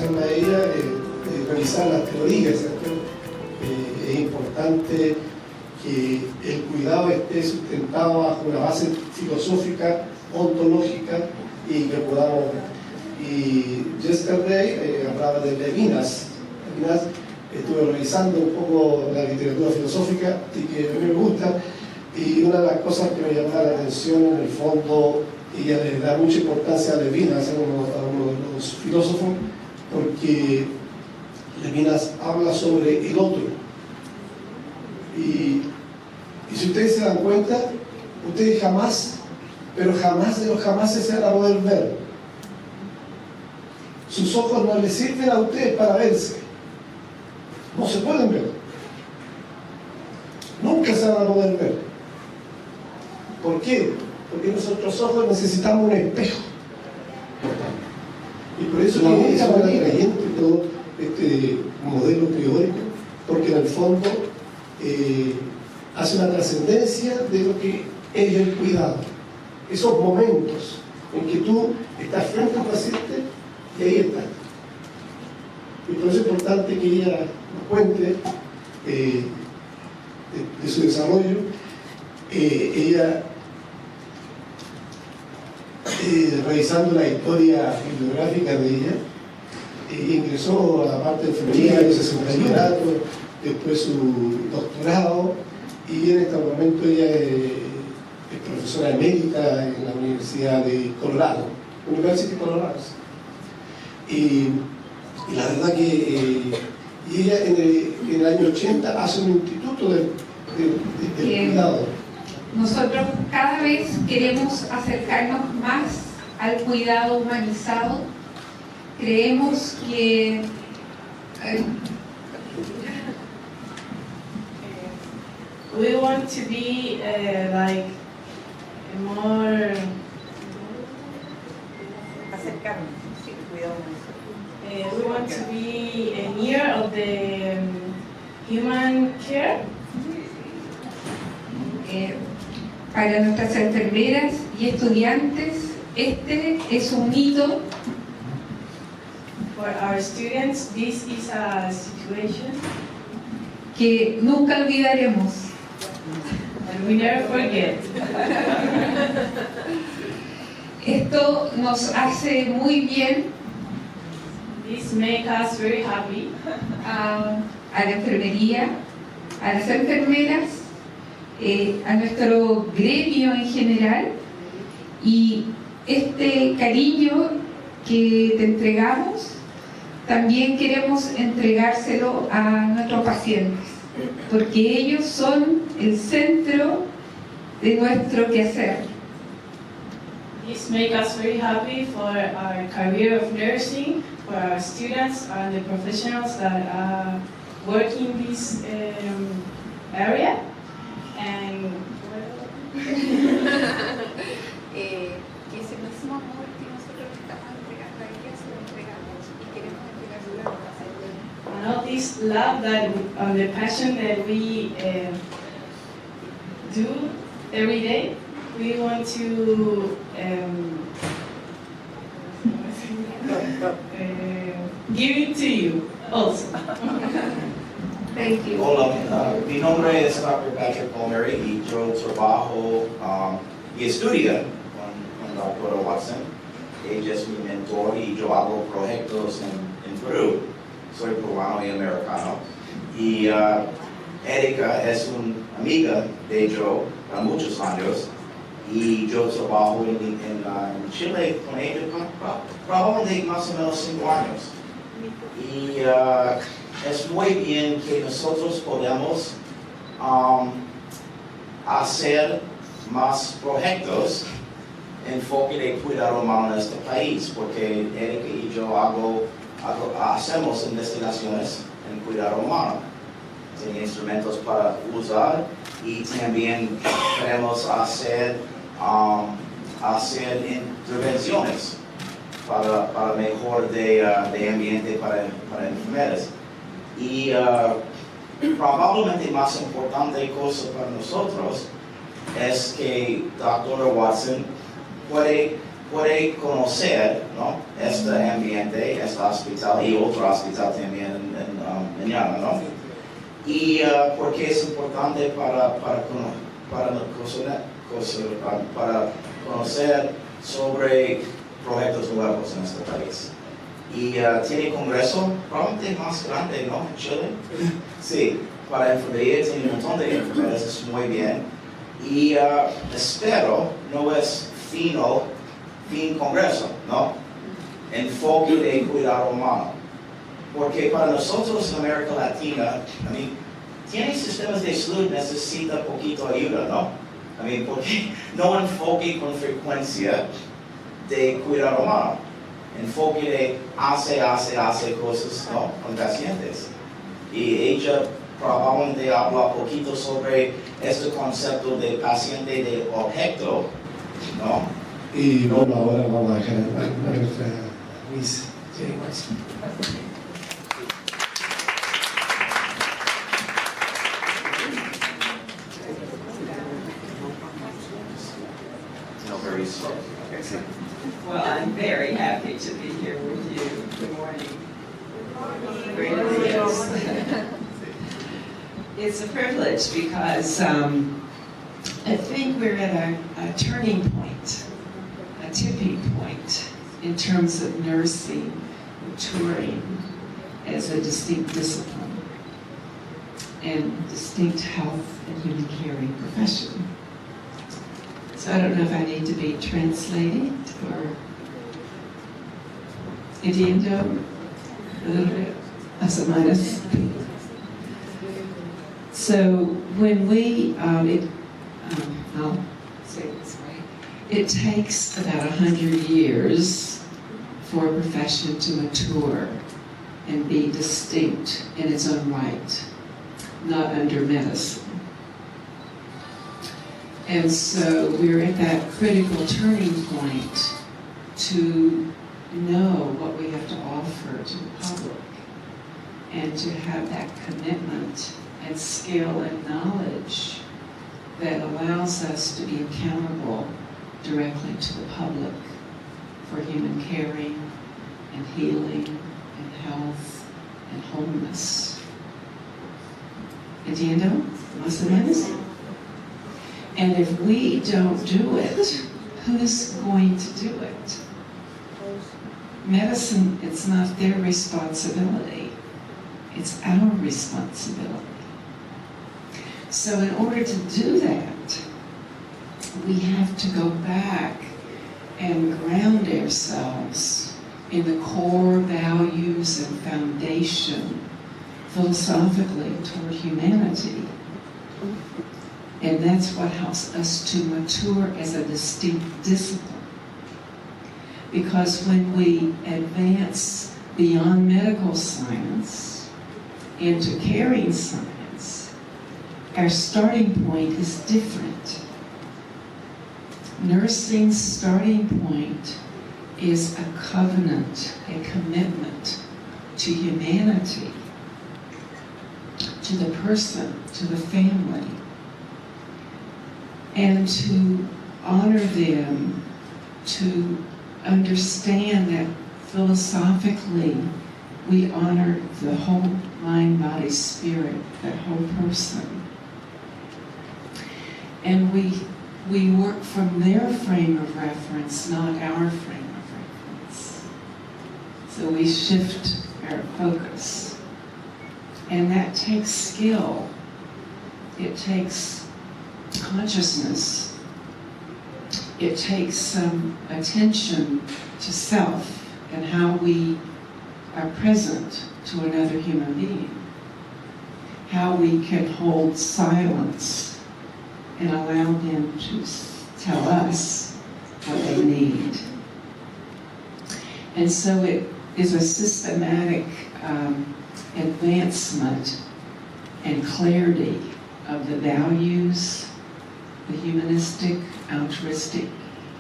externa a ella, revisar las teorías, ¿cierto? Es importante que el cuidado esté sustentado bajo una base filosófica, ontológica, y que podamos... Y yesterday hablaba de Levinas. Estuve revisando un poco la literatura filosófica y que a mí me gusta, y una de las cosas que me llamó la atención, en el fondo, ella le da mucha importancia a Levinas, a uno de los filósofos, porque Levinas habla sobre el otro. Y si ustedes se dan cuenta, ustedes jamás, pero jamás de los jamás se van a poder ver. Sus ojos no les sirven a ustedes para verse. No se pueden ver. Nunca se van a poder ver. ¿Por qué? Porque nuestros ojos necesitamos un espejo. Y por eso que es muy atrayente todo este modelo teórico, porque en el fondo hace una trascendencia de lo que es el cuidado. Esos momentos en que tú estás frente al paciente y ahí está. Y por eso es importante que ella nos cuente de su desarrollo. Ella, revisando la historia bibliográfica de ella, ingresó a la parte de enfermería, hizo su bachillerato, después su doctorado, y en este momento ella es profesora emérita en la Universidad de Colorado, University of Colorado. Y la verdad que ella en el año 80 hace un instituto del cuidado. Nosotros cada vez queremos acercarnos más al cuidado humanizado. Creemos que we want to be like more acercarnos, sí, cuidado humanizado. We want to be near of the human care. Para nuestras enfermeras y estudiantes, este es un hito. For our students, this is a situation que nunca olvidaremos. and we never forget. Esto nos hace muy bien This makes us very happy. a la enfermería, a las enfermeras, a nuestro gremio en general, y este cariño que te entregamos también queremos entregárselo a nuestros pacientes, porque ellos son el centro de nuestro quehacer. This makes us very happy for our career of nursing, for our students and the professionals that work in this area. And ese mismo amor que nosotros estamos entregando a ella, se lo entregamos y queremos entregárselo a los pacientes. and all this love that the passion that we do every day, we want to give it to you also. Thank you. Hola, mi nombre es Dr. Patrick Palmieri y yo trabajo y estudio con la doctora Watson. Ella es mi mentor y yo hago proyectos en Perú. Soy peruano y americano. Y Erika es una amiga de yo por muchos años. Y yo trabajo en Chile con ella probablemente más o menos 5 años. Y es muy bien que nosotros podemos hacer más proyectos enfoque de cuidado humano en este país, porque Erika y yo hacemos investigaciones en cuidado humano. Tiene instrumentos para usar y también queremos hacer intervenciones para mejor de ambiente para enfermeras. Y probablemente más importante cosa para nosotros es que Dr. Watson puede puede conocer, ¿no?, este ambiente, este hospital y otro hospital también en mañana, ¿no? Y porque es importante para conocer sobre proyectos nuevos en este país. Y tiene congreso probablemente más grande, ¿no?, en Chile. Sí, para enfermería tiene un montón de enfermeras, es muy bien. Y espero no es fin congreso, ¿no? Enfoque de cuidado humano. Porque para nosotros en América Latina, tiene sistemas de salud, necesita poquito ayuda, ¿no? Porque no enfoque con frecuencia de cuidado humano. Enfoque de hace cosas, ¿no?, con pacientes. Y ella probablemente habla poquito sobre este concepto de paciente de objeto, ¿no? Y bueno, ahora vamos a dejar a nuestra Miss Jenny Watson. Well, I'm very happy to be here with you. Good morning. It's a privilege because I think we're at a turning point, a tipping point in terms of nursing, maturing as a distinct discipline and distinct health and human caring profession. So I don't know if I need to be translating or entiendo a little bit as a minus. So when we, I'll say it this way, it takes about 100 years for a profession to mature and be distinct in its own right, not under medicine. And so we're at that critical turning point to know what we have to offer to the public and to have that commitment and skill and knowledge that allows us to be accountable directly to the public for human caring and healing and health and wholeness. Entiendo? ¿Más o menos? And if we don't do it, who's going to do it? Medicine, it's not their responsibility. It's our responsibility. So in order to do that, we have to go back and ground ourselves in the core values and foundation philosophically toward humanity. And that's what helps us to mature as a distinct discipline. Because when we advance beyond medical science into caring science, our starting point is different. Nursing's starting point is a covenant, a commitment to humanity, to the person, to the family, and to honor them, to understand that philosophically we honor the whole mind, body, spirit, that whole person. And we work from their frame of reference, not our frame of reference. So we shift our focus. And that takes skill. It takes consciousness. It takes some attention to self and how we are present to another human being. How we can hold silence and allow them to tell us what they need. And so it is a systematic advancement and clarity of the values, the humanistic, altruistic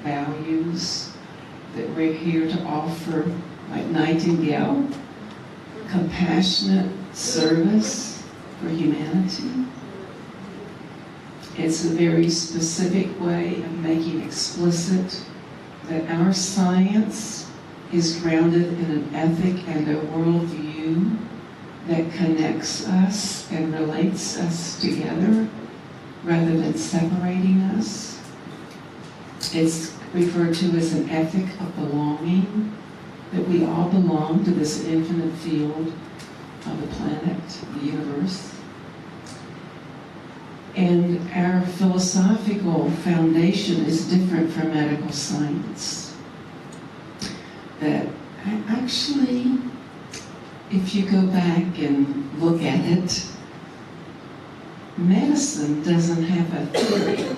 values that we're here to offer, like Nightingale, compassionate service for humanity. It's a very specific way of making explicit that our science is grounded in an ethic and a worldview that connects us and relates us together rather than separating us. It's referred to as an ethic of belonging, that we all belong to this infinite field of the planet, the universe. And our philosophical foundation is different from medical science. That actually, if you go back and look at it, medicine doesn't have a theory.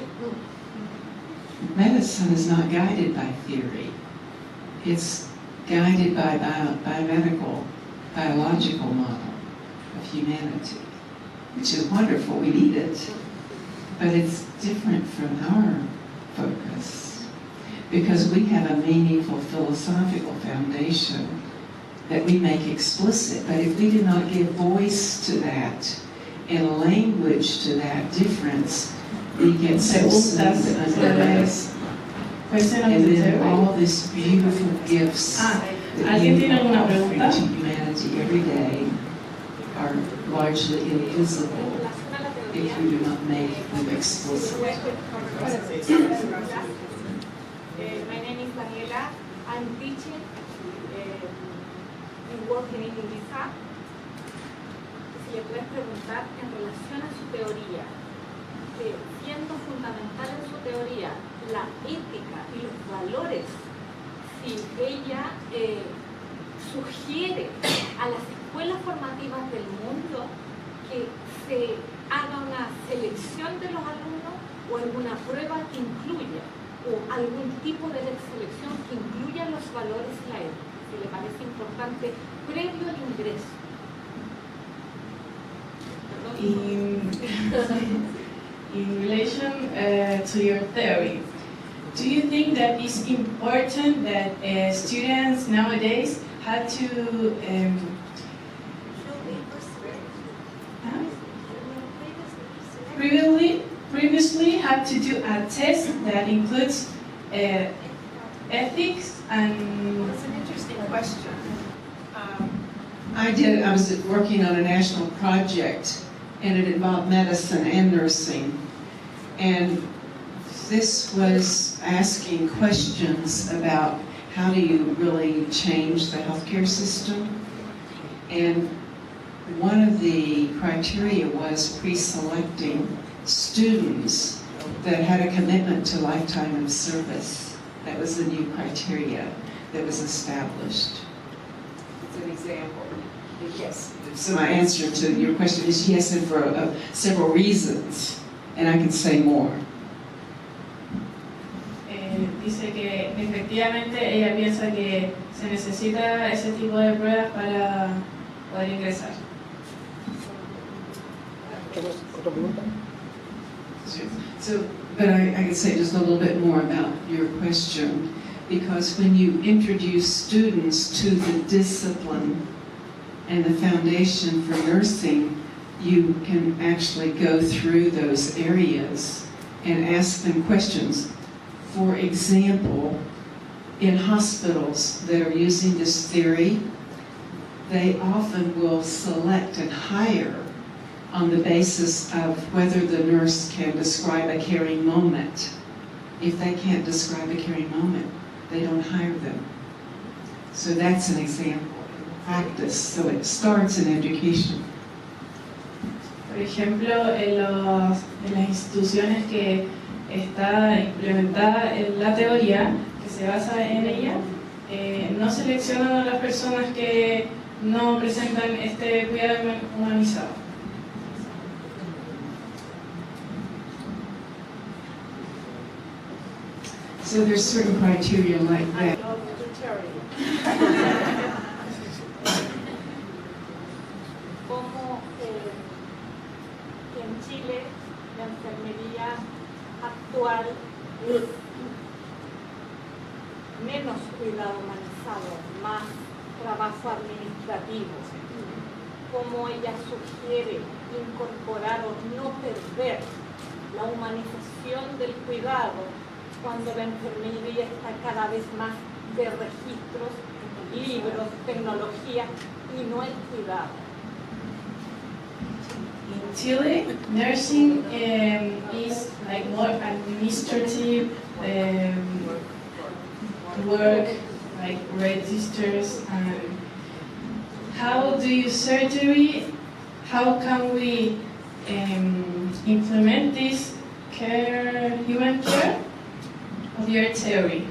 Medicine is not guided by theory. It's guided by biological model of humanity, which is wonderful, we need it. But it's different from our focus because we have a meaningful philosophical foundation that we make explicit. But if we do not give voice to that and language to that difference, we get subsumed under this. And then all these beautiful gifts that you are offering to humanity every day are largely invisible if we do not make them explicit. My name is Daniela. I'm teaching and working in Indisa. Si le puedes preguntar en relación a su teoría, que siendo fundamental en su teoría la ética y los valores, si ella sugiere a las escuelas formativas del mundo que se haga una selección de los alumnos o alguna prueba que incluya o algún tipo de selección que incluya los valores y la ética, que le parece importante previo al ingreso. In relation to your theory, do you think that it's important that students nowadays have to previously had to do a test that includes ethics and... That's an interesting question. I was working on a national project and it involved medicine and nursing. And this was asking questions about how do you really change the healthcare system. And one of the criteria was pre-selecting students that had a commitment to lifetime of service. That was the new criteria that was established. It's an example. Yes. So my answer to your question is yes, and for several reasons. And I can say more. Dice que efectivamente ella piensa que se necesita ese tipo de pruebas para poder ingresar. ¿Otra pregunta? So, but I can say just a little bit more about your question, because when you introduce students to the discipline and the foundation for nursing, you can actually go through those areas and ask them questions. For example, in hospitals that are using this theory, they often will select and hire on the basis of whether the nurse can describe a caring moment. If they can't describe a caring moment, they don't hire them. So that's an example. Practice. So it starts in education. Por ejemplo, en las instituciones que está implementada en la teoría, que se basa en ella, no seleccionan a las personas que no presentan este cuidado humanizado. So there's certain criteria like that. Como en Chile la enfermería actual es menos cuidado humanizado, más trabajo administrativo. Como ella sugiere incorporar o no perder la humanización del cuidado cuando la enfermería está cada vez más de registros, libros, tecnología y no el cuidado? In Chile, nursing is like more administrative work, like registers. And how do you surgery? How can we implement this human care of your theory?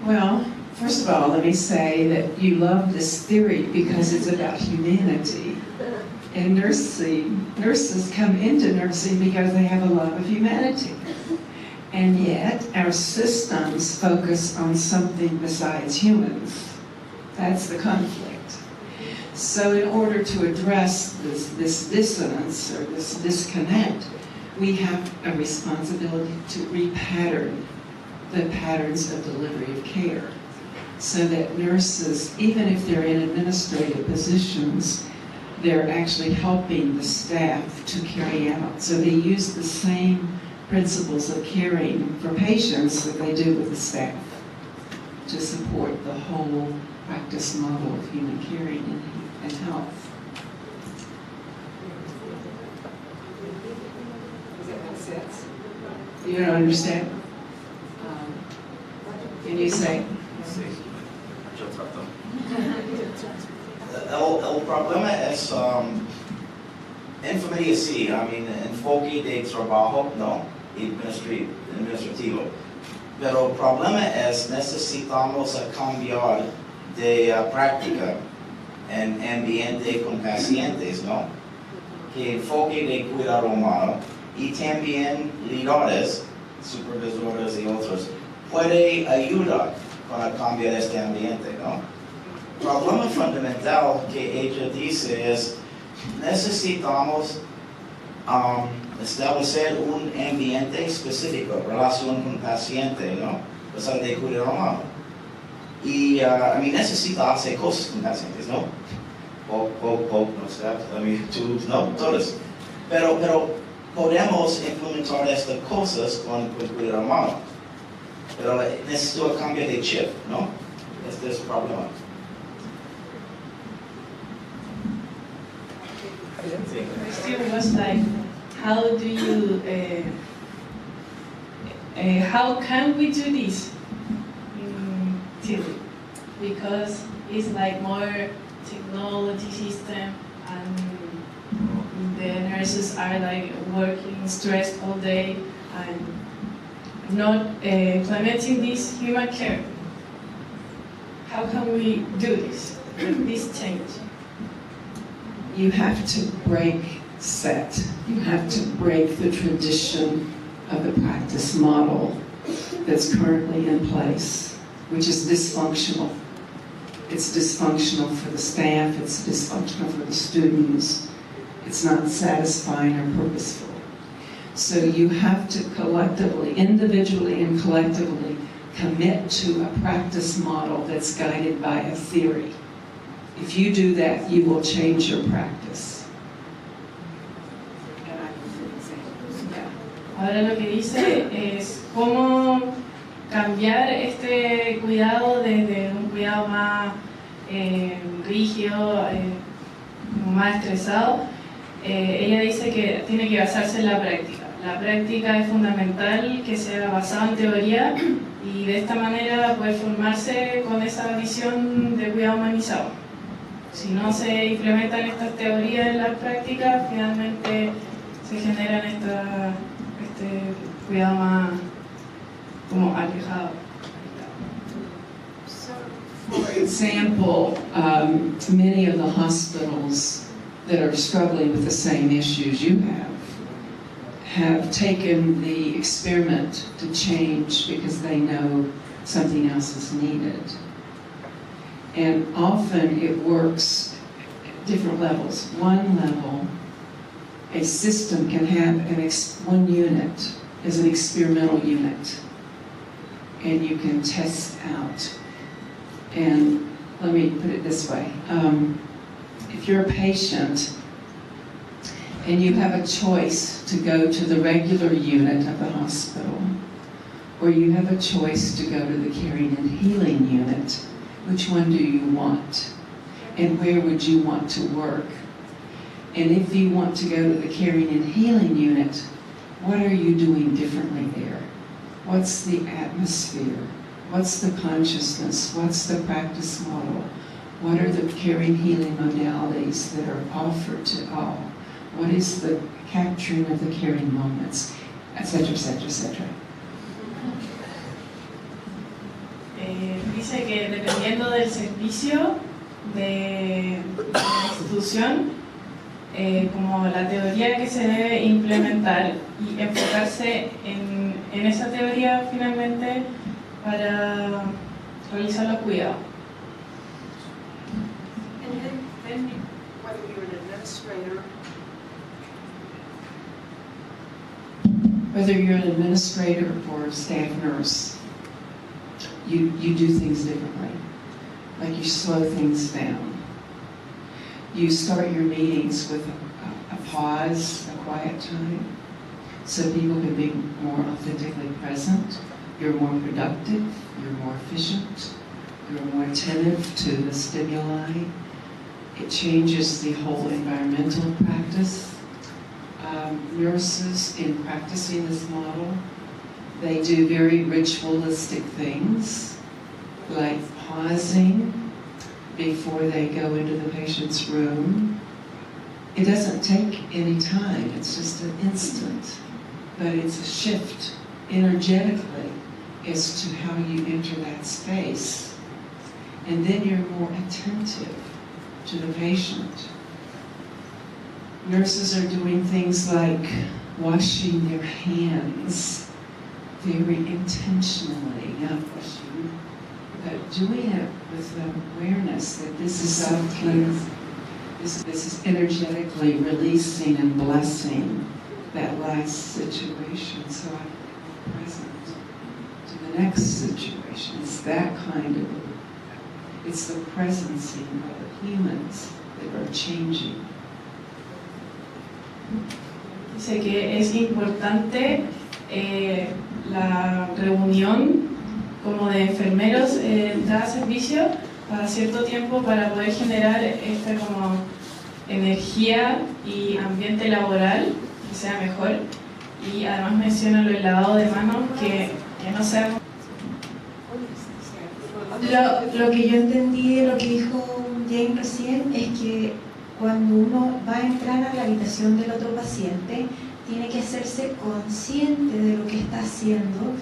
Well, first of all, let me say that you love this theory because it's about humanity. And nurses come into nursing because they have a love of humanity. And yet, our systems focus on something besides humans. That's the conflict. So in order to address this dissonance or this disconnect, we have a responsibility to repattern the patterns of delivery of care so that nurses, even if they're in administrative positions, they're actually helping the staff to carry out. So they use the same principles of caring for patients that they do with the staff to support the whole practice model of human caring and health. Does that make sense? You don't understand? Can you say? Yo trato. El problema es enfermería sí, enfoque de trabajo, no, administrativo. Pero el problema es necesitamos cambiar de práctica en ambiente con pacientes, ¿no? Que enfoque de cuidado humano y también líderes, supervisores y otros puede ayudar para cambiar este ambiente, ¿no? El problema fundamental que ella dice es necesitamos establecer un ambiente específico, relación con paciente, ¿no? O sea, de cuidado humano. Y necesita hacer cosas con pacientes, ¿no? No sé, no, todas. Pero podemos implementar estas cosas con cuidado humano. Pero necesito cambiar de chip, ¿no? Este es el problema. The question was like, how do you, how can we do this in Chile? Because it's like more technology system and the nurses are like working stressed all day and not implementing this human care. How can we do this change? You have to break set. You have to break the tradition of the practice model that's currently in place, which is dysfunctional. It's dysfunctional for the staff, it's dysfunctional for the students, it's not satisfying or purposeful. So you have to collectively, individually and collectively, commit to a practice model that's guided by a theory. If you do that, you will change your practice. Ahora lo que dice es cómo cambiar este cuidado desde un cuidado más rígido, más estresado. Ella dice que tiene que basarse en la práctica. La práctica es fundamental que sea basada en teoría y de esta manera poder formarse con esa visión de cuidado humanizado. Si no se implementan estas teorías en la práctica, finalmente se generan este cuidado más como alejado. For example, many of the hospitals that are struggling with the same issues you have taken the experiment to change because they know something else is needed. And often it works at different levels. One level, a system can have one unit as an experimental unit, and you can test out. And let me put it this way. If you're a patient And you have a choice to go to the regular unit of the hospital, or you have a choice to go to the caring and healing unit. Which one do you want? And where would you want to work? And if you want to go to the caring and healing unit, what are you doing differently there? What's the atmosphere? What's the consciousness? What's the practice model? What are the caring healing modalities that are offered to all? What is the capturing of the caring moments, etc., etc., etc. Dice que dependiendo del servicio de la institución, como la teoría que se debe implementar y enfocarse en esa teoría finalmente para realizar los cuidados. And then whether you're an administrator, Whether you're an administrator or a staff nurse, you do things differently. Like you slow things down. You start your meetings with a pause, a quiet time, so people can be more authentically present. You're more productive, you're more efficient, you're more attentive to the stimuli. It changes the whole environmental practice. Nurses, in practicing this model, they do very ritualistic things, like pausing before they go into the patient's room. It doesn't take any time, it's just an instant, but it's a shift energetically as to how you enter that space. And then you're more attentive to the patient. Nurses are doing things like washing their hands very intentionally, not washing, but doing it with the awareness that this is something, this is energetically releasing and blessing that last situation, so I'm present to the next situation. It's that kind of, it's the presencing of the humans that are changing. Dice que es importante la reunión como de enfermeros en cada servicio cada cierto tiempo para poder generar esta como energía y ambiente laboral que sea mejor, y además menciona el lavado de manos que no sea. Lo que yo entendí de lo que dijo Jane recién es que cuando uno va a entrar a la habitación del otro paciente, tiene que hacerse consciente de lo que está haciendo,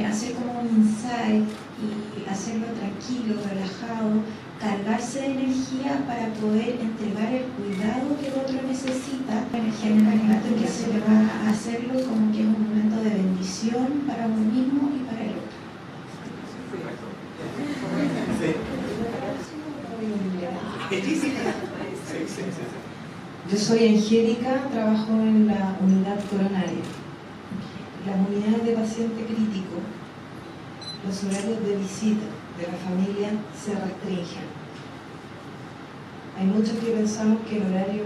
hacer como un insight y hacerlo tranquilo, relajado, cargarse de energía para poder entregar el cuidado que el otro necesita. Energía en el momento en que se le va a hacerlo, como que es un momento de bendición para uno mismo y para el otro. Yo soy Angélica, trabajo en la unidad coronaria. Las unidades de paciente crítico, los horarios de visita de la familia se restringen. Hay muchos que pensamos que el horario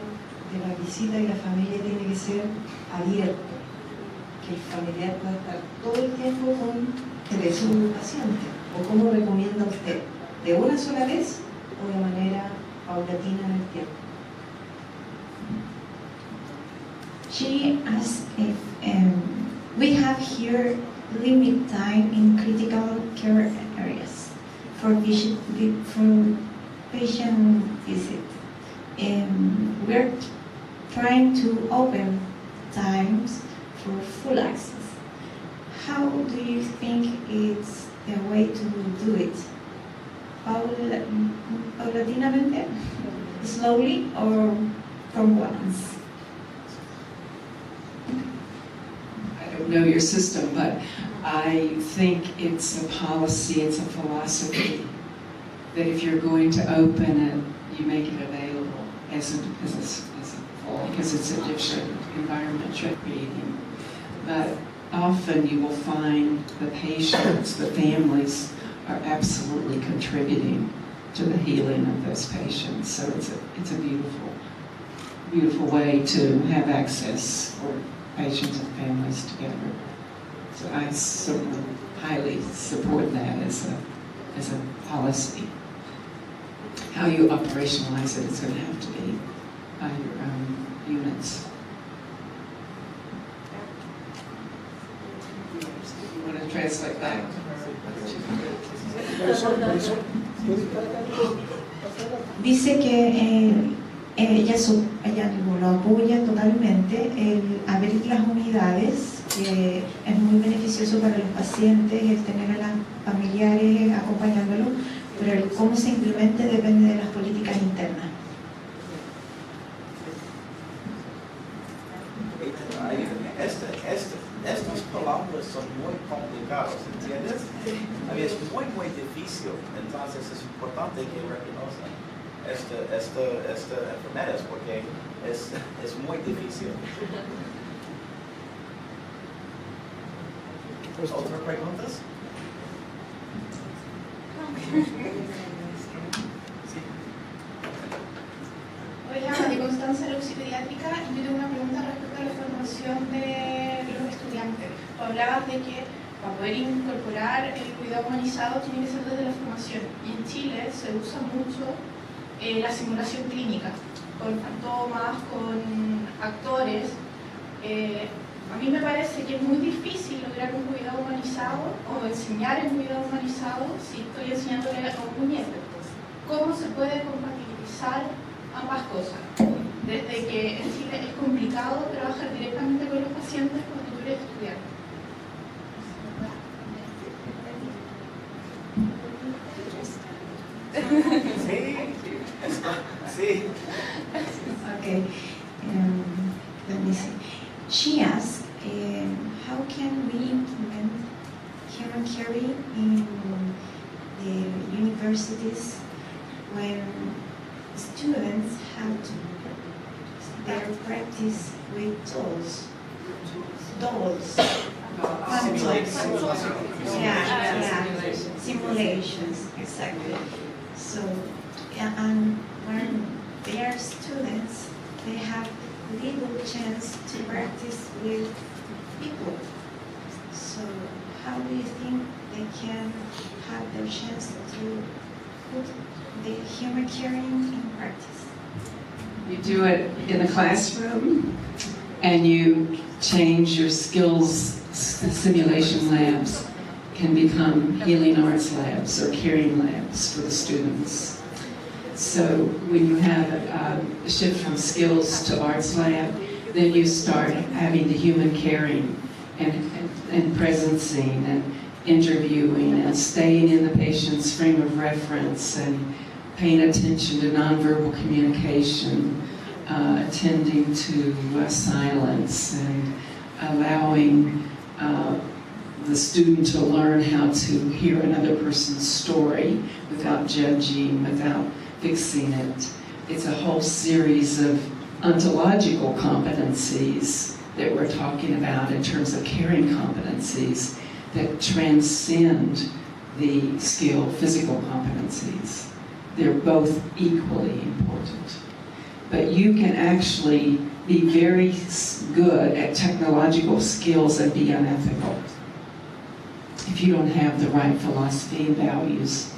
de la visita y la familia tiene que ser abierto, que el familiar pueda estar todo el tiempo con su paciente. ¿O cómo recomienda usted? ¿De una sola vez o de manera paulatina en el tiempo? She asked if we have here limit time in critical care areas for patient visit. We're trying to open times for full access. How do you think it's the way to do it? Paulatinamente, slowly, or from once? I don't know your system, but I think it's a policy, it's a philosophy, that if you're going to open it, you make it available as a full, because it's a different environment you're creating. But often you will find the patients, the families, are absolutely contributing to the healing of those patients. So it's a beautiful beautiful way to have access for patients and families together. So I certainly highly support that as a policy. How you operationalize it is going to have to be by your own units. You want to translate back? Dice que ella lo apoya totalmente el abrir las unidades, que es muy beneficioso para los pacientes el tener a los familiares acompañándolos, pero el cómo se implemente depende de las políticas internas. Estas palabras son muy complicadas, ¿entiendes? A mí es muy difícil, entonces es importante que reconozcan esta enfermedad porque es muy difícil. ¿Otras preguntas? Hola, María Constanza, Pediátrica, y yo tengo una pregunta respecto a la formación de los estudiantes. Tú hablabas de que para poder incorporar el cuidado humanizado tiene que ser desde la formación, y en Chile se usa mucho la simulación clínica, con fantomas, con actores. A mí me parece que es muy difícil lograr un cuidado humanizado o enseñar el cuidado humanizado si estoy enseñándole a un muñeco. ¿Cómo se puede compatibilizar ambas cosas? Desde que en Chile es complicado trabajar directamente con los pacientes cuando tú eres estudiante. Sí. Okay. Let me see. She asked, how can we implement human caring in the universities when students have to their practice with dolls? Simulations, exactly. So, and when they are students, they have little chance to practice with people. So, how do you think they can have their chance to put the human caring in practice? You do it in the classroom, and you change your skills. Simulation labs can become healing arts labs or caring labs for the students. So when you have a shift from skills to arts lab, then you start having the human caring and presencing and interviewing and staying in the patient's frame of reference and paying attention to nonverbal communication, attending to silence and allowing the student to learn how to hear another person's story without judging, without fixing it. It's a whole series of ontological competencies that we're talking about in terms of caring competencies that transcend the skill physical competencies. They're both equally important. But you can actually be very good at technological skills and be unethical if you don't have the right philosophy and values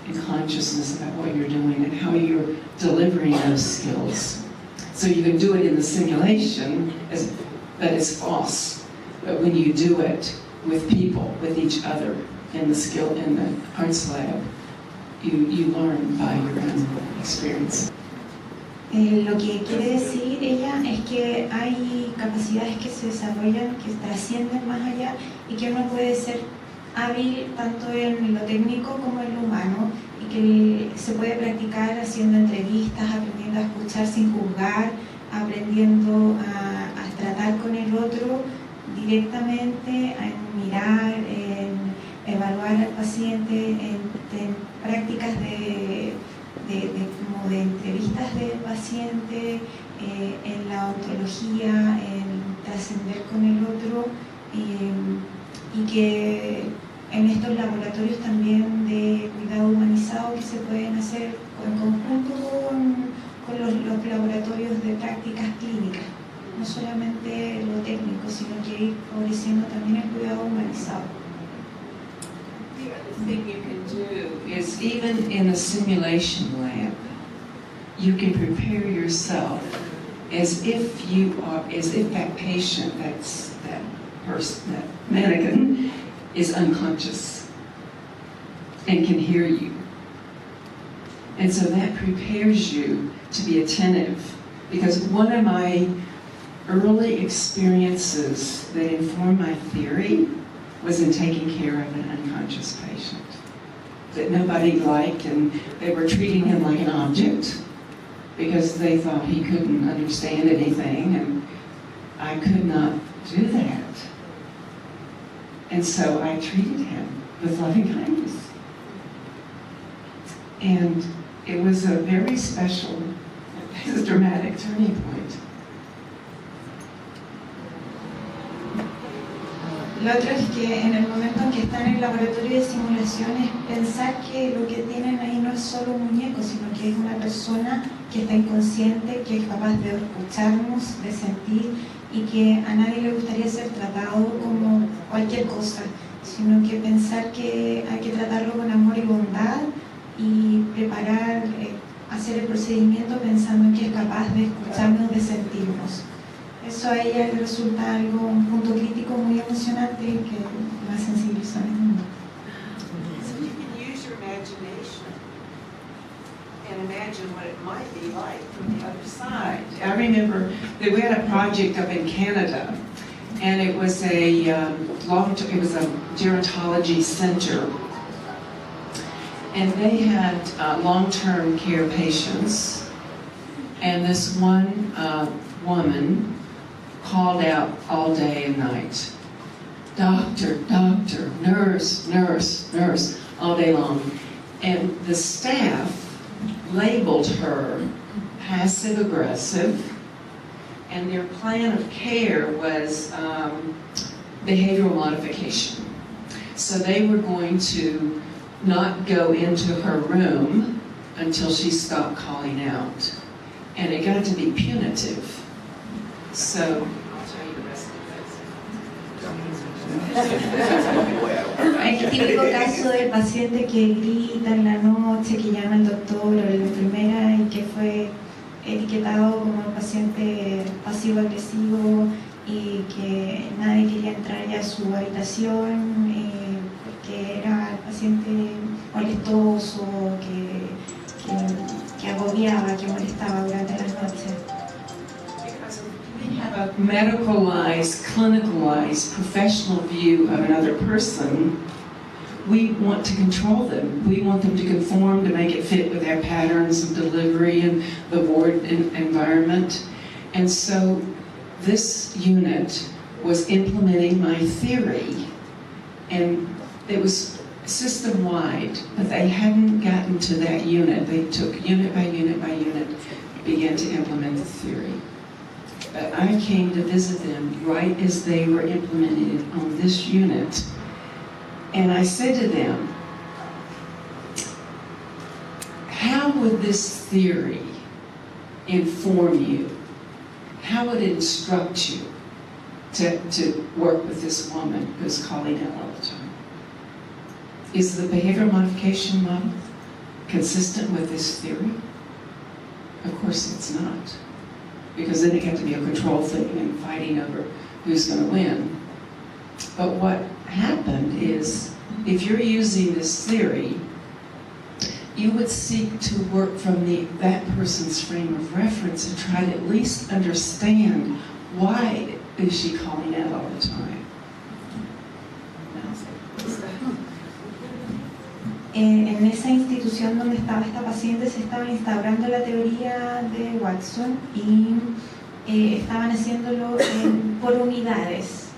and consciousness about what you're doing and how you're delivering those skills. So you can do it in the simulation, but it's false. But when you do it with people, with each other, in the arts lab, you learn by your own experience. Lo que quiere decir ella es que hay capacidades que se desarrollan, que trascienden más allá y que uno puede ser hábil tanto en lo técnico como en lo humano y que se puede practicar haciendo entrevistas, aprendiendo a escuchar sin juzgar, aprendiendo a tratar con el otro directamente, a mirar, en evaluar al paciente, en prácticas como de entrevistas del paciente, en la ontología, en trascender con el otro, y que en estos laboratorios también de cuidado humanizado que se pueden hacer en conjunto con los laboratorios de prácticas because even in a simulation lab, you can prepare yourself as if that patient, that person, that mannequin, is unconscious and can hear you. And so that prepares you to be attentive, because one of my early experiences that informed my theory was in taking care of an unconscious patient that nobody liked, and they were treating him like an object because they thought he couldn't understand anything, and I could not do that. And so I treated him with loving kindness. And it was a very special, dramatic turning point. Lo otro es que en el momento en que están en el laboratorio de simulaciones, pensar que lo que tienen ahí no es solo un muñeco, sino que es una persona que está inconsciente, que es capaz de escucharnos, de sentir, y que a nadie le gustaría ser tratado como cualquier cosa, sino que pensar que hay que tratarlo con amor y bondad y preparar, hacer el procedimiento pensando que es capaz de escucharnos, de sentirnos. Eso a ella le resulta algo, un punto crítico muy emocionante que la sensibilizó en el mundo. So you can use your imagination and imagine what it might be like from the other side. I remember that we had a project up in Canada, and it was a gerontology center, and they had long-term care patients, and this one woman called out all day and night, doctor, doctor, nurse, nurse, nurse, all day long. And the staff labeled her passive-aggressive, and their plan of care was behavioral modification. So they were going to not go into her room until she stopped calling out. And it got to be punitive. So, I'll tell you the rest of Hay el típico caso del paciente que grita en la noche, que llama al doctor o la enfermera y que fue etiquetado como un paciente pasivo-agresivo y que nadie quería entrar ya a su habitación porque era el paciente molestoso, que agobiaba, que molestaba durante las noches. We have a medicalized, clinicalized, professional view of another person. We want to control them. We want them to conform, to make it fit with our patterns of delivery and the ward environment. And so this unit was implementing my theory, and it was system-wide, but they hadn't gotten to that unit. They took unit by unit by unit, began to implement the theory. But I came to visit them right as they were implementing it on this unit. And I said to them, how would this theory inform you? How would it instruct you to work with this woman who's calling out all the time? Is the behavioral modification model consistent with this theory? Of course it's not. Because then it had to be a control thing and fighting over who's going to win. But what happened is, if you're using this theory, you would seek to work from that person's frame of reference and try to at least understand why is she calling out all the time. En esa institución donde estaba esta paciente se estaba instaurando la teoría de Watson y estaban haciéndolo por unidades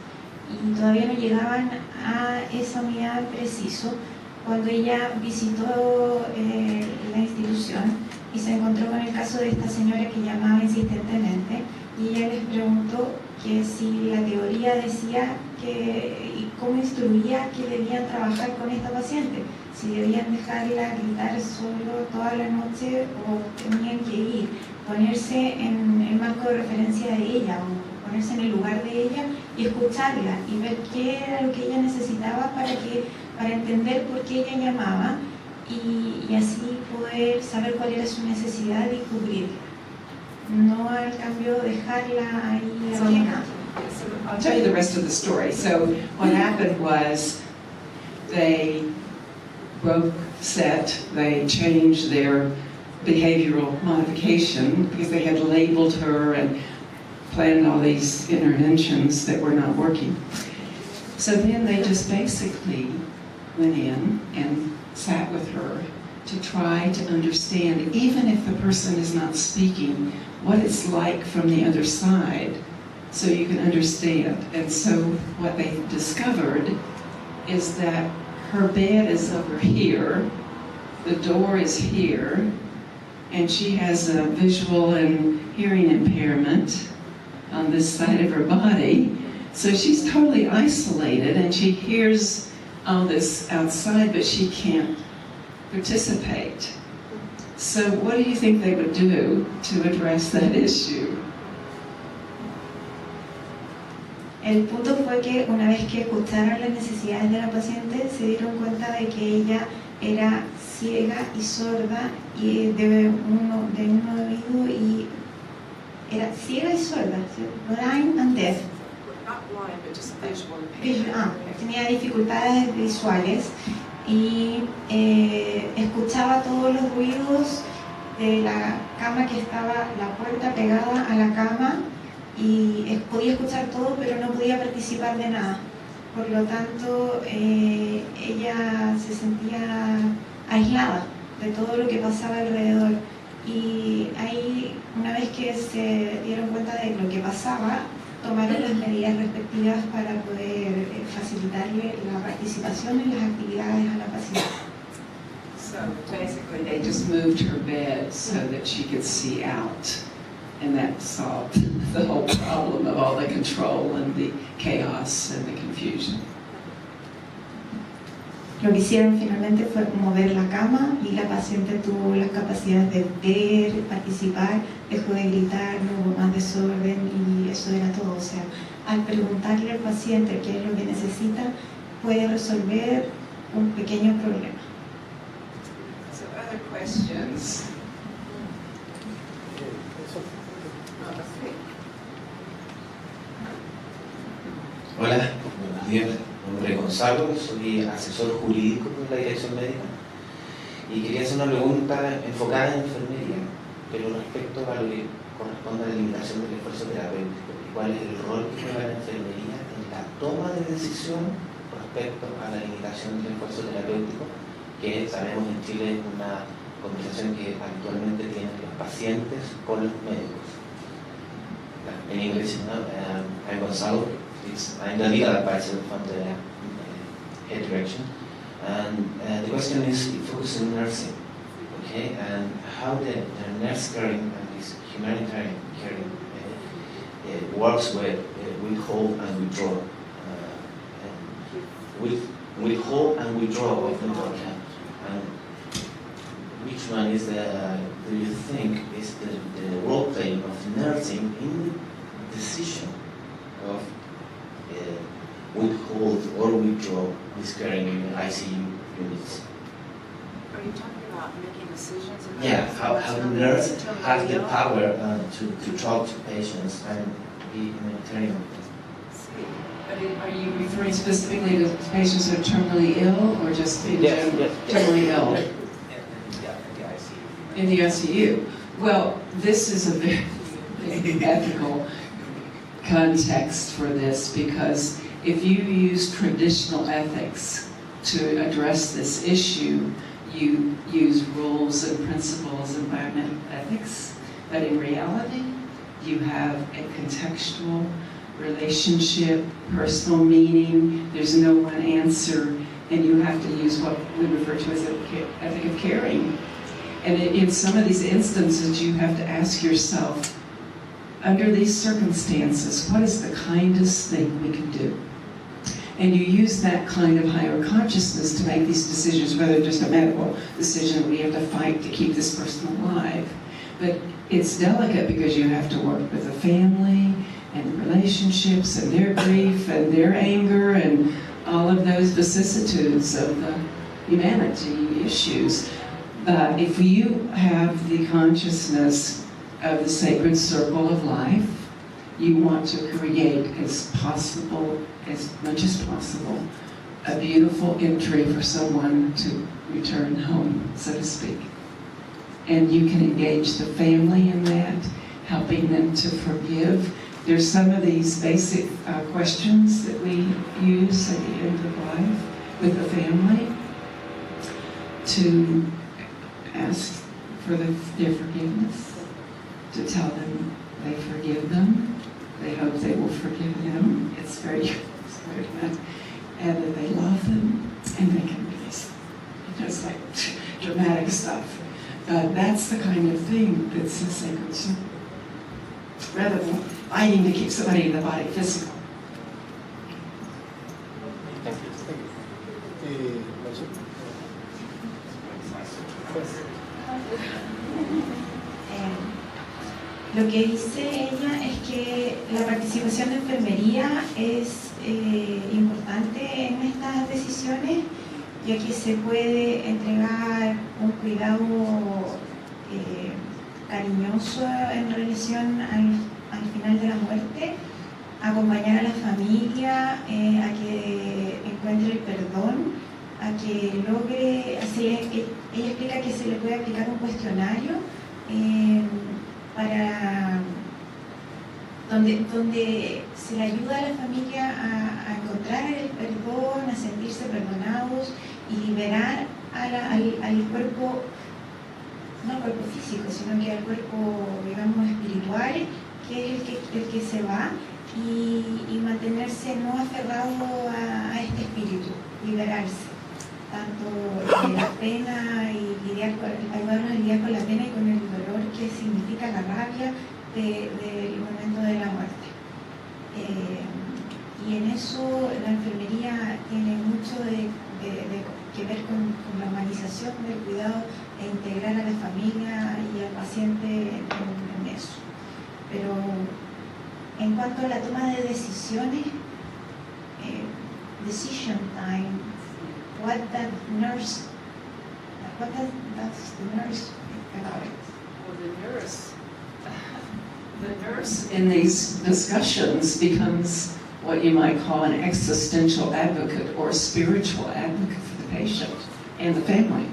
y todavía no llegaban a esa unidad preciso cuando ella visitó la institución y se encontró con el caso de esta señora que llamaba insistentemente y ella les preguntó que si la teoría decía y cómo instruía que debían trabajar con esta paciente, si debían dejarla gritar solo toda la noche o tenían que ir, ponerse en el marco de referencia de ella o ponerse en el lugar de ella y escucharla y ver qué era lo que ella necesitaba para entender por qué ella llamaba y así poder saber cuál era su necesidad y cubrirla. No al cambio dejarla ahí ajena. So I'll tell you the rest of the story. So what happened was they broke set, they changed their behavioral modification because they had labeled her and planned all these interventions that were not working. So then they just basically went in and sat with her to try to understand, even if the person is not speaking, what it's like from the other side, so you can understand. And so what they discovered is that her bed is over here, the door is here, and she has a visual and hearing impairment on this side of her body. So she's totally isolated, and she hears all this outside, but she can't participate. So what do you think they would do to address that issue? El punto fue que una vez que escucharon las necesidades de la paciente, se dieron cuenta de que ella era ciega y sorda y de uno oído y era ciega y sorda, blind and deaf. Not blind, but just visual impairment. Tenía dificultades visuales y escuchaba todos los ruidos de la cama, que estaba la puerta pegada a la cama, y podía escuchar todo, pero no podía participar de nada. Por lo tanto, ella se sentía aislada de todo lo que pasaba alrededor. Y ahí, una vez que se dieron cuenta de lo que pasaba, tomaron las medidas respectivas para poder facilitarle la participación en las actividades a la paciente. So basically they just moved her bed so that she could see out, and that solved the whole problem of all the control and the chaos and the confusion. Lo que hicieron finalmente fue mover la cama y la paciente tuvo las capacidades de ver, participar, dejó de gritar, no hubo más desorden y eso era todo. O sea, al preguntarle al paciente qué es lo que necesita, puede resolver un pequeño problema. So other questions? Hola, buenos días. Mi nombre es Gonzalo, soy asesor jurídico de la dirección médica y quería hacer una pregunta enfocada en enfermería, pero respecto a lo que corresponde a la limitación del esfuerzo terapéutico y cuál es el rol que juega la enfermería en la toma de decisión respecto a la limitación del esfuerzo terapéutico, que sabemos en Chile es una conversación que actualmente tienen los pacientes con los médicos. En inglés, I'm Gonzalo. I'm the legal advisor from the head direction, and the question is focused on nursing, okay, and how the nurse caring and this humanitarian caring works with withhold and withdraw, withhold and withdraw of mental health, and which one is do you think is the role play of nursing in decision of withhold or withdraw this caring in the ICU units? Are you talking about making decisions? Yeah, how the nurse has the power to talk to patients and be humanitarian. Are you referring specifically to patients who are terminally ill or just in general? Terminally ill? In the ICU. Well, this is a very ethical context for this, because if you use traditional ethics to address this issue, you use rules and principles of environmental ethics, but in reality, you have a contextual relationship, personal meaning. There's no one answer, and you have to use what we refer to as an ethic of caring. And in some of these instances, you have to ask yourself, under these circumstances, what is the kindest thing we can do? And you use that kind of higher consciousness to make these decisions, whether just a medical decision that we have to fight to keep this person alive. But it's delicate because you have to work with the family and relationships and their grief and their anger and all of those vicissitudes of the humanity issues. But if you have the consciousness of the sacred circle of life, you want to create as much as possible, a beautiful entry for someone to return home, so to speak. And you can engage the family in that, helping them to forgive. There's some of these basic questions that we use at the end of life with the family to ask for their forgiveness, to tell them they forgive them, they hope they will forgive them. It's very good. And that they love them, and they can release them. It's like dramatic stuff. But that's the kind of thing that's a sacred circle. Rather than fighting to keep somebody in the body physical. Lo que dice ella es que la participación de enfermería es importante en estas decisiones, ya que se puede entregar un cuidado cariñoso en relación al final de la muerte, acompañar a la familia a que encuentre el perdón, a que logre, ella explica que se le puede aplicar un cuestionario donde se le ayuda a la familia a encontrar el perdón, a sentirse perdonados y liberar al cuerpo, no al cuerpo físico, sino que al cuerpo, digamos, espiritual, que es el que se va, y mantenerse no aferrado a este espíritu, liberarse tanto de la pena y ayudarnos a lidiar con la pena y con el dolor que significa la rabia del momento de la muerte. Y en eso la enfermería tiene mucho que ver con la humanización del cuidado e integrar a la familia y al paciente en eso. Pero en cuanto a la toma de decisiones, decision time, what does the nurse about it? Well, the nurse in these discussions becomes what you might call an existential advocate or a spiritual advocate for the patient and the family.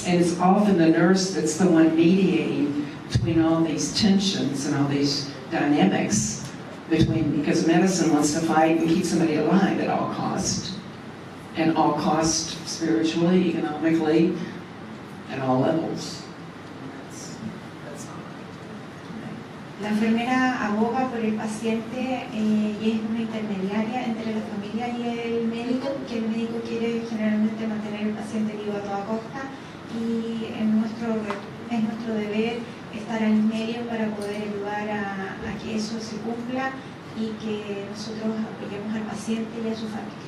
And it's often the nurse that's the one mediating between all these tensions and all these dynamics because medicine wants to fight and keep somebody alive at all cost. And all cost spiritually, economically, at all levels. That's all right. La enfermera aboga por el paciente y es una intermediaria entre la familia y el médico, que el médico quiere generalmente mantener el paciente vivo a toda costa, y es nuestro deber estar al medio para poder ayudar a que eso se cumpla y que nosotros apoyemos al paciente y a su familia.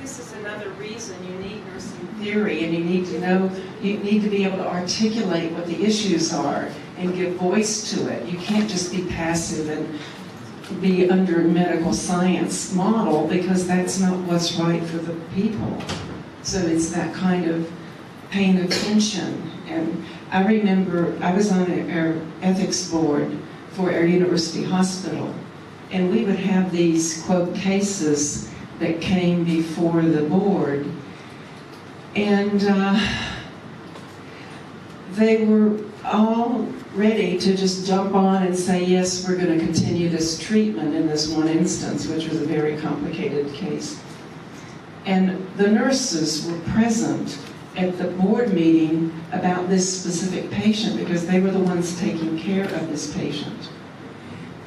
This is another reason you need nursing theory, and you need to be able to articulate what the issues are and give voice to it. You can't just be passive and be under medical science model, because that's not what's right for the people. So it's that kind of paying attention. And I remember I was on our ethics board for our university hospital, and we would have these, quote, cases that came before the board, and they were all ready to just jump on and say, yes, we're going to continue this treatment in this one instance, which was a very complicated case. And the nurses were present at the board meeting about this specific patient because they were the ones taking care of this patient.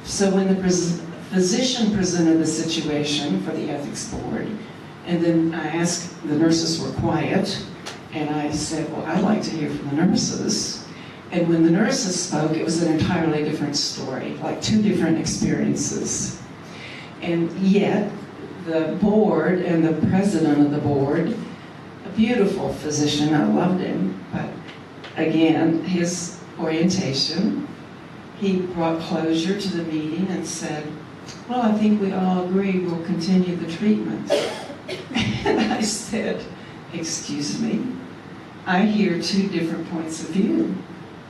So when the physician presented the situation for the ethics board, and then I asked, the nurses were quiet, and I said, well, I'd like to hear from the nurses. And when the nurses spoke, it was an entirely different story, like two different experiences. And yet, the board and the president of the board, a beautiful physician, I loved him, but again, his orientation, he brought closure to the meeting and said, well, I think we all agree we'll continue the treatment. And I said, excuse me, I hear two different points of view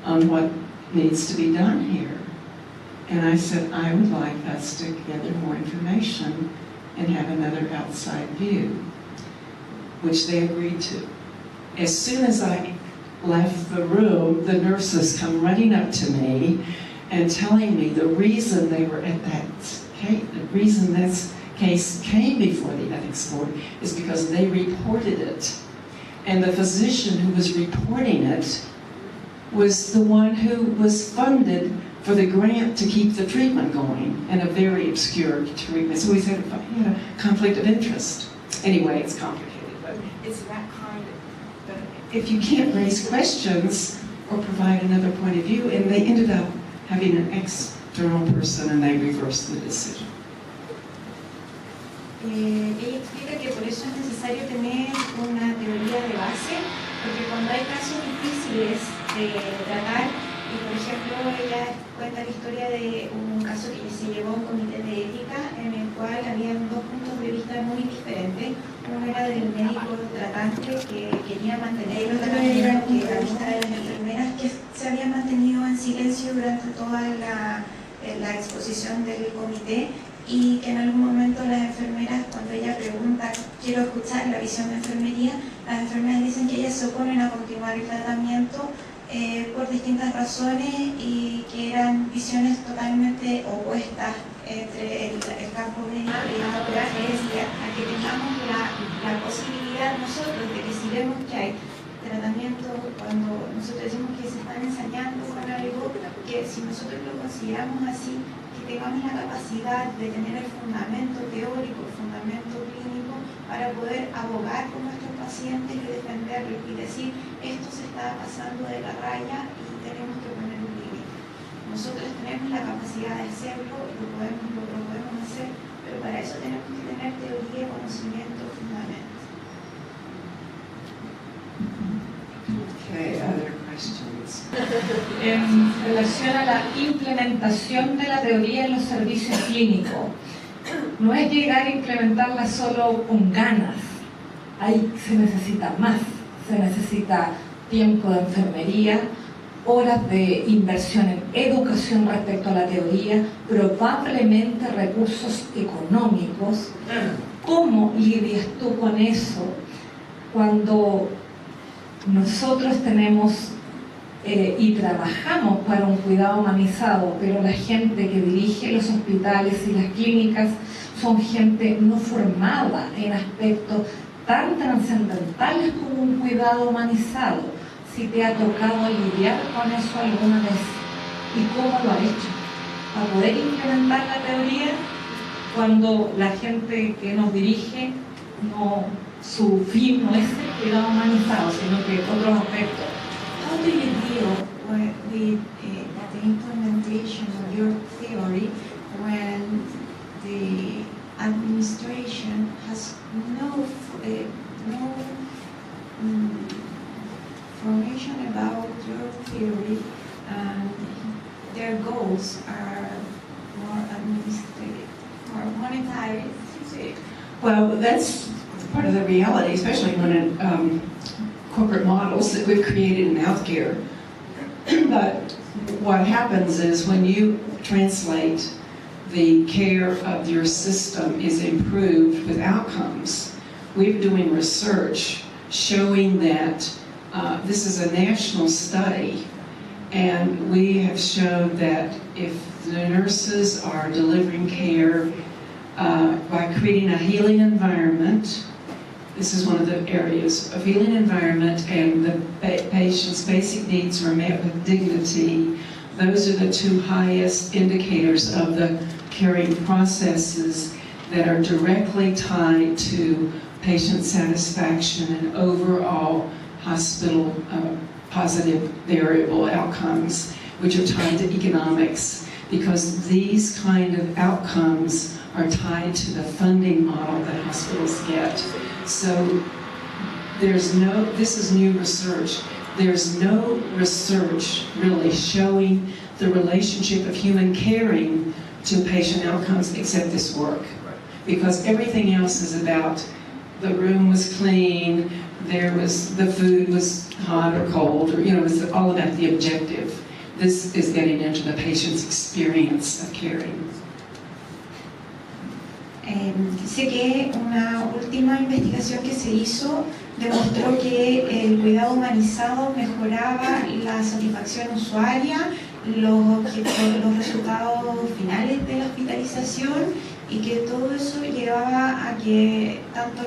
on what needs to be done here. And I said, I would like us to gather more information and have another outside view, which they agreed to. As soon as I left the room, the nurses come running up to me and telling me the reason they were at that case, the reason this case came before the ethics board is because they reported it. And the physician who was reporting it was the one who was funded for the grant to keep the treatment going, and a very obscure treatment. So we said, you know, conflict of interest. Anyway, it's complicated, but it's that kind of, but if you can't raise questions or provide another point of view, and they ended up having an external person and they reversed the decision. Ella explica que por eso es necesario tener una teoría de base, porque cuando hay casos difíciles de tratar, y por ejemplo ella cuenta la historia de un caso que se llevó a un comité de ética en el cual habían dos puntos de vista muy diferentes. Uno era del médico tratante que quería mantener el tratamiento, que la lista de las enfermeras que se habían mantenido en silencio durante toda la exposición del comité, y que en algún momento las enfermeras, cuando ella pregunta, quiero escuchar la visión de enfermería, las enfermeras dicen que ellas se oponen a continuar el tratamiento por distintas razones, y que eran visiones totalmente opuestas entre el campo médico y la praxis, a que tengamos la posibilidad nosotros de que si vemos que hay tratamiento, cuando nosotros decimos que se están ensayando con algo, que si nosotros lo consideramos así, que tengamos la capacidad de tener el fundamento teórico, el fundamento clínico, para poder abogar por nuestros pacientes y defenderlos y decir, esto se está pasando de la raya y tenemos que poner un límite. Nosotros tenemos la capacidad de hacerlo, lo podemos hacer, pero para eso tenemos que tener teoría, conocimiento, fundamento. Okay, other questions? En relación a la implementación de la teoría en los servicios clínicos, no es llegar a implementarla solo con ganas. Ahí se necesita más, se necesita tiempo de enfermería, horas de inversión en educación respecto a la teoría, probablemente recursos económicos. ¿Cómo lidias tú con eso cuando nosotros tenemos y trabajamos para un cuidado humanizado, pero la gente que dirige los hospitales y las clínicas son gente no formada en aspectos tan trascendentales como un cuidado humanizado? Si te ha tocado lidiar con eso alguna vez y cómo lo ha hecho para poder implementar la teoría cuando la gente que nos dirige su fin no es el cuidado humanizado, sino que otros aspectos. How do you deal with the implementation of your theory when the administration has no information about your theory, and their goals are more administrative, more monetary? Well, that's part of the reality, especially when in corporate models that we've created in healthcare. But what happens is when you translate the care of your system is improved with outcomes. We're doing research showing that this is a national study, and we have shown that if the nurses are delivering care by creating a healing environment, this is one of the areas of healing environment, and the patient's basic needs are met with dignity. Those are the two highest indicators of the caring processes that are directly tied to patient satisfaction and overall hospital positive variable outcomes, which are tied to economics, because these kind of outcomes are tied to the funding model that hospitals get. So this is new research. There's no research really showing the relationship of human caring to patient outcomes except this work. Because everything else is about the room was clean, The food was hot or cold, or, it was all about the objective. This is getting into the patient's experience of caring. Dice que una última investigación que se hizo demostró que el cuidado humanizado mejoraba la satisfacción usuaria, los resultados finales de la hospitalización, y que todo eso llevaba a que tanto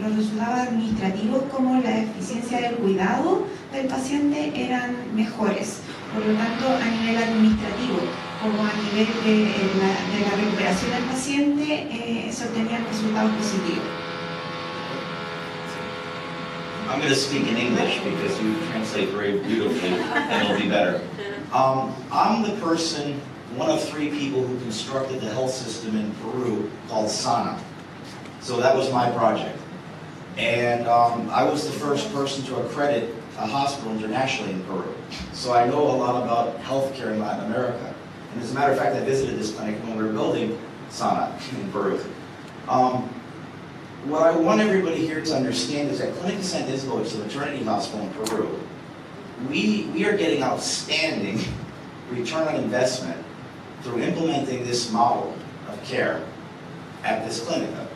los resultados administrativos como la eficiencia del cuidado del paciente eran mejores. Por lo tanto, a nivel administrativo como a nivel de la recuperación del paciente, se obtenían resultados positivos. I'm going to speak in English because you translate very beautifully and it'll be better. I'm the person, one of 3 people who constructed the health system in Peru called SANA. So that was my project. And I was the first person to accredit a hospital internationally in Peru. So I know a lot about healthcare in Latin America. And as a matter of fact, I visited this clinic when we were building SANA in Peru. What I want everybody here to understand is that Clínica Indisa, which is a maternity hospital in Peru, we are getting outstanding return on investment through implementing this model of care at this clínica.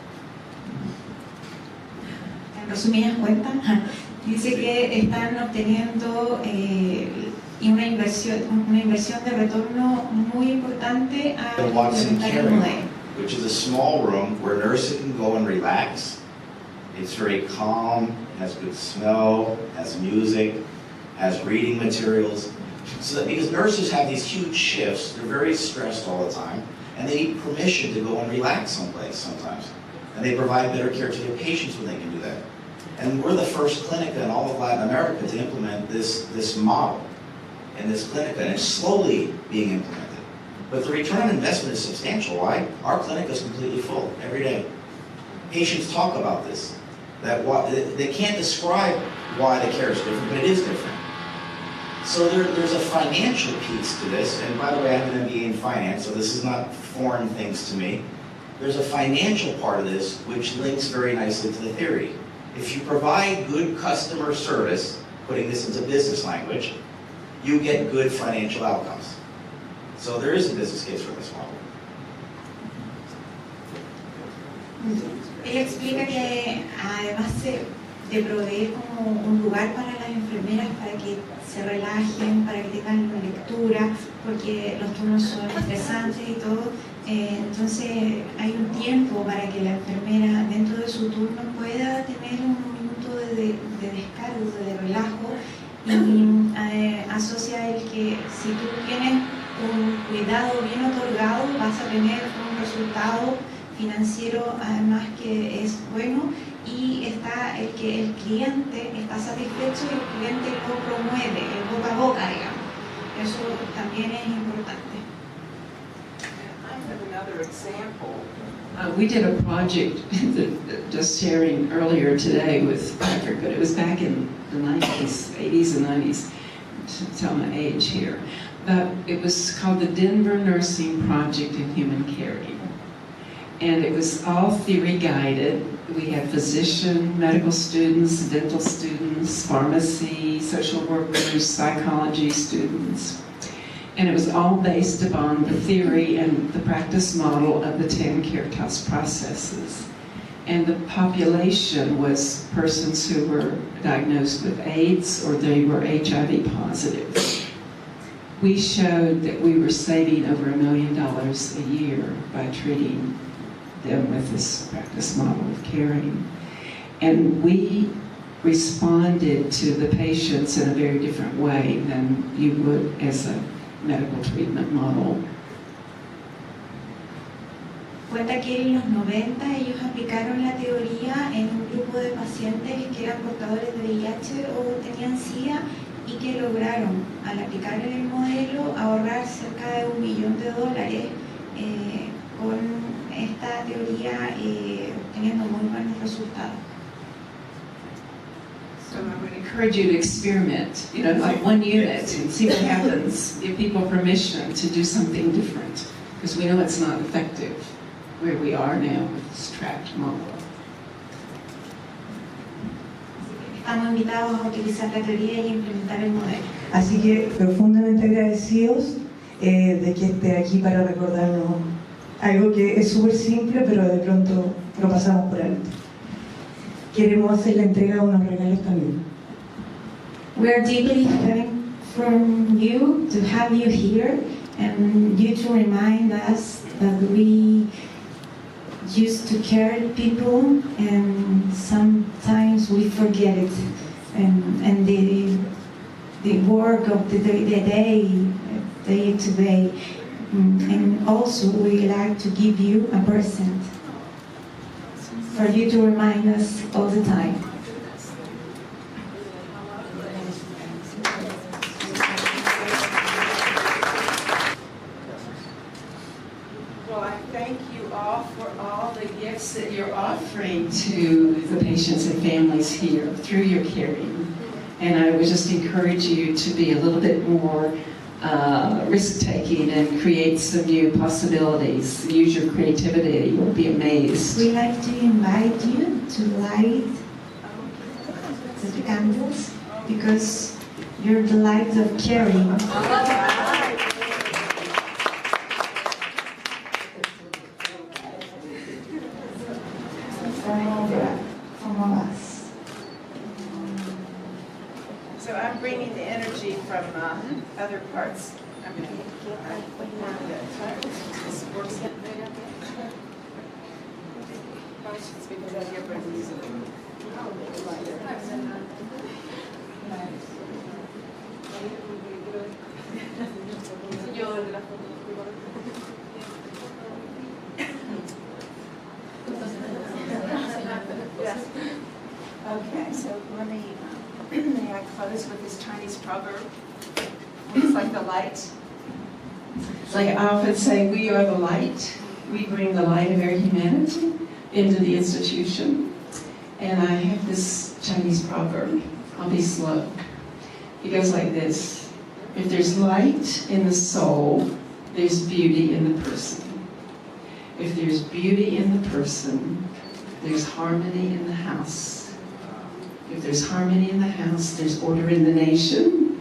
En resumidas cuentas, dice que están obteniendo una inversión de retorno muy importante a implementar el modelo. Which is a small room where nurses can go and relax. It's very calm, has good smell, has music, has reading materials. So that because nurses have these huge shifts, they're very stressed all the time, and they need permission to go and relax someplace sometimes. And they provide better care to their patients when they can do that. And we're the first clinica in all of Latin America to implement this model in this clinica, and it's slowly being implemented. But the return on investment is substantial. Why? Our clinic is completely full every day. Patients talk about this. They can't describe why the care is different, but it is different. So there's a financial piece to this, and by the way, I have an MBA in finance, so this is not foreign things to me. There's a financial part of this which links very nicely to the theory. If you provide good customer service, putting this into business language, you get good financial outcomes. So there is a business case for this model. Ella explica que además de proveer como un lugar para las enfermeras para que se relajen, para que tengan lectura, porque los turnos son estresantes y todo, entonces hay un tiempo para que la enfermera dentro de su turno pueda tener un minuto de descargo, de relajo, y asocia el que si tú tienes un cuidado bien otorgado vas a tener un resultado financiero además que es bueno, y está el que el cliente está satisfecho y el cliente lo promueve, el boca a boca, digamos. Eso también es importante. I have another example. We did a project just sharing earlier today with Patrick, but it was back in the 90s, 80s and 90s, to tell my age here. But it was called the Denver Nursing Project in Human Caring. And it was all theory guided. We had physician, medical students, dental students, pharmacy, social workers, psychology students. And it was all based upon the theory and the practice model of the 10 Caritas processes. And the population was persons who were diagnosed with AIDS or they were HIV positive. We showed that we were saving over $1 million a year by treating them with this practice model of caring. And we responded to the patients in a very different way than you would as a medical treatment model. Cuenta que en los 90 ellos aplicaron la teoría en un grupo de pacientes que eran portadores de VIH o tenían SIDA y que lograron, al aplicar el modelo, ahorrar cerca de $1 millón con esta teoría, teniendo muy buenos resultados. So I would encourage you to experiment, like one unit and see what happens. Give people permission to do something different, because we know it's not effective where we are now with this tracked model. estamos invitados a utilizar la teoría y implementar el modelo. Así que profundamente agradecidos de que esté aquí para recordarnos algo que es súper simple, pero de pronto lo pasamos por alto. Queremos hacer la entrega de unos regalos también. We are deeply thankful from you to have you here and you to remind us that we used to care people and sometimes we forget it, and the work of the day to day. And also we like to give you a present for you to remind us all the time. Well, I thank you all for all the gifts that you're offering to the patients and families here through your caring. And I would just encourage you to be a little bit more risk-taking and create some new possibilities. Use your creativity. You'll be amazed. We like to invite you to light the candles because you're the light of caring. From all us. So I'm bringing the energy from other parts. I'm going to this works. Okay, so may I close with this Chinese proverb? It's like the light. Like I often say, we are the light. We bring the light of our humanity into the institution. And I have this Chinese proverb. I'll be slow. It goes like this. If there's light in the soul, there's beauty in the person. If there's beauty in the person, there's harmony in the house. If there's harmony in the house, there's order in the nation.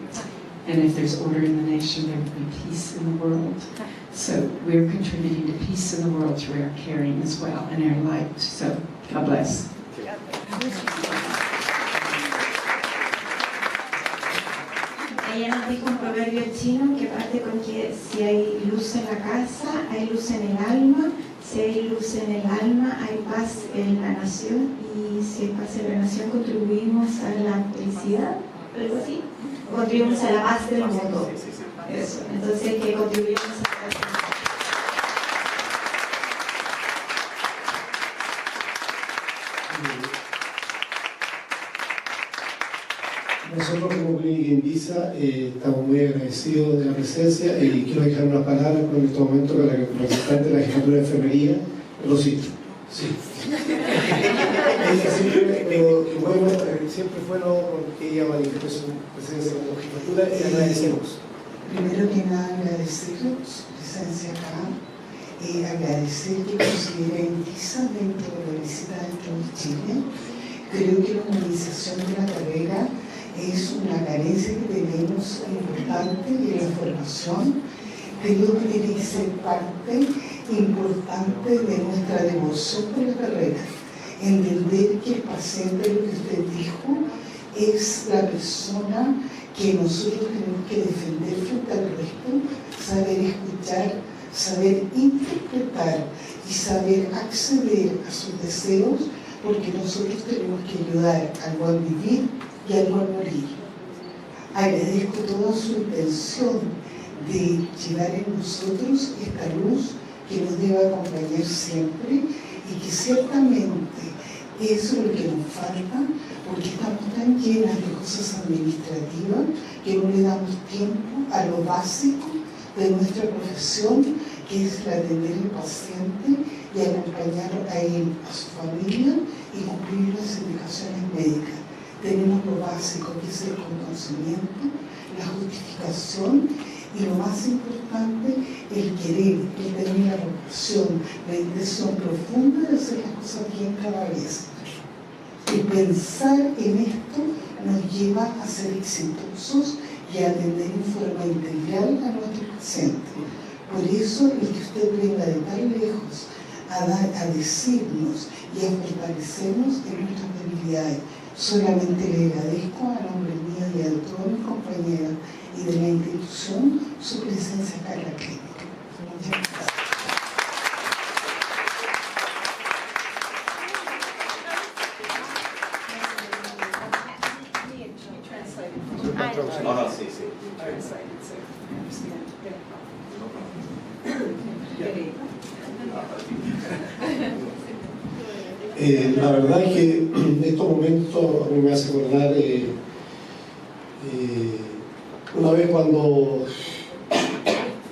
And if there's order in the nation, there will be peace in the world. So we're contributing to peace in the world through our caring as well and our light. So God bless. Ella nos dijo un proverbio chino que parte con que si hay luz en la casa, hay luz en el alma. Si hay luz en el alma, hay paz en la nación. Y si hay paz en la nación, contribuimos a la felicidad, algo así. Contribuimos a la paz del mundo. Eso. Entonces, que contribuimos a la paz. Nosotros como Clínica Indisa estamos muy agradecidos de la presencia y quiero dejar unas palabras en este momento para que el representante de la Jefatura de Enfermería lo cite. Sí. Ella siempre fue porque ella manifestó su presencia como jefatura y agradecemos. Primero que nada agradecer su presencia acá, agradecer que considera Indisa dentro de la Visita dentro de Chile. Creo que la humanización de la carrera es una carencia que tenemos importante de la formación. Creo que tiene que ser parte importante de nuestra devoción por la carrera. Entender que el paciente, lo que usted dijo, es la persona que nosotros tenemos que defender frente al resto, saber escuchar, saber interpretar y saber acceder a sus deseos, porque nosotros tenemos que ayudar al buen vivir y al buen morir. Agradezco toda su intención de llevar en nosotros esta luz que nos debe acompañar siempre y que ciertamente eso es lo que nos falta, porque estamos tan llenas de cosas administrativas que no le damos tiempo a lo básico de nuestra profesión, que es el atender al paciente y acompañar a él, a su familia y cumplir las indicaciones médicas. Tenemos lo básico, que es el conocimiento, la justificación y lo más importante, el querer, el tener la vocación, la intención profunda de hacer las cosas bien cada vez. Y pensar en esto nos lleva a ser exitosos y a atender en forma integral a nuestros pacientes. Por eso el que usted venga de tan lejos a decirnos y a fortalecernos en nuestras debilidades. Solamente le agradezco a nombre mío y a todos mis compañeros y de la institución su presencia acá en la clínica. Muchas gracias. No, no, sí, sí. La verdad es que estos momentos a mí me hace acordar una vez cuando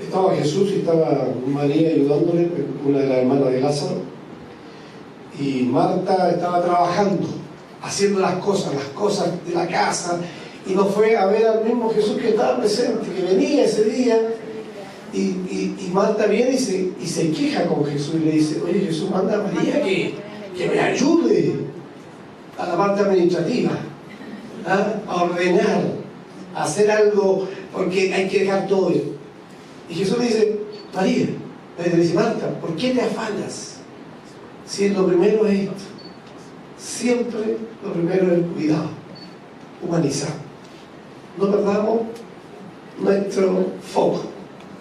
estaba Jesús y estaba María ayudándole, una de las hermanas de Lázaro, y Marta estaba trabajando, haciendo las cosas de la casa, y no fue a ver al mismo Jesús que estaba presente, que venía ese día, y Marta viene y se queja con Jesús y le dice: oye, Jesús, manda a María que me ayude a la parte administrativa, a ordenar, a hacer algo, porque hay que dejar todo. Y Jesús le dice: María, le dice: Marta, ¿por qué te afanas? Si lo primero es esto, siempre lo primero es el cuidado, humanizar. No perdamos nuestro foco,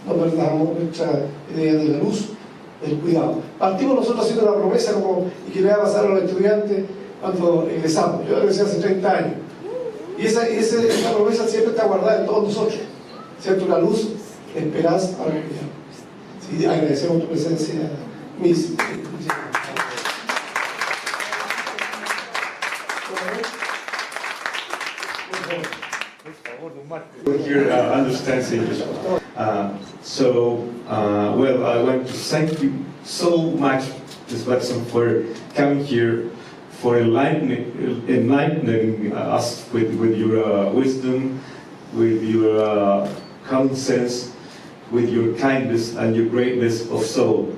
no perdamos nuestra idea de la luz, del cuidado. Partimos nosotros haciendo una promesa y que le va a pasar a los estudiantes cuando egresamos. Yo egresé hace 30 años. Y esa promesa siempre está guardada en todos nosotros. ¿Cierto? La luz, la esperanza para el cuidado. Sí, agradecemos tu presencia, Miss. Here understands English. Well, I want to thank you so much, Ms. Watson, for coming here, for enlightening us with your wisdom, with your common sense, with your kindness and your greatness of soul.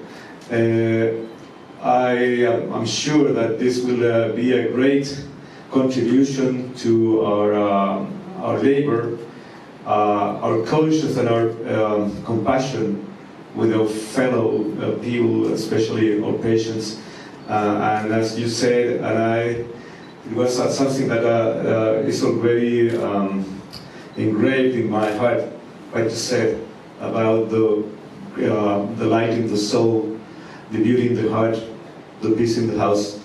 I'm sure that this will be a great contribution to our labor, our conscience and our compassion with our fellow people, especially our patients. And as you said, it was something that is already engraved in my heart, what you said about the light in the soul, the beauty in the heart, the peace in the house,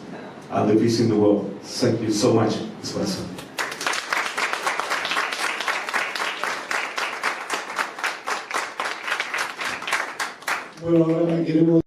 and the peace in the world. Thank you so much, Ms. Watson. Bueno, ahora queremos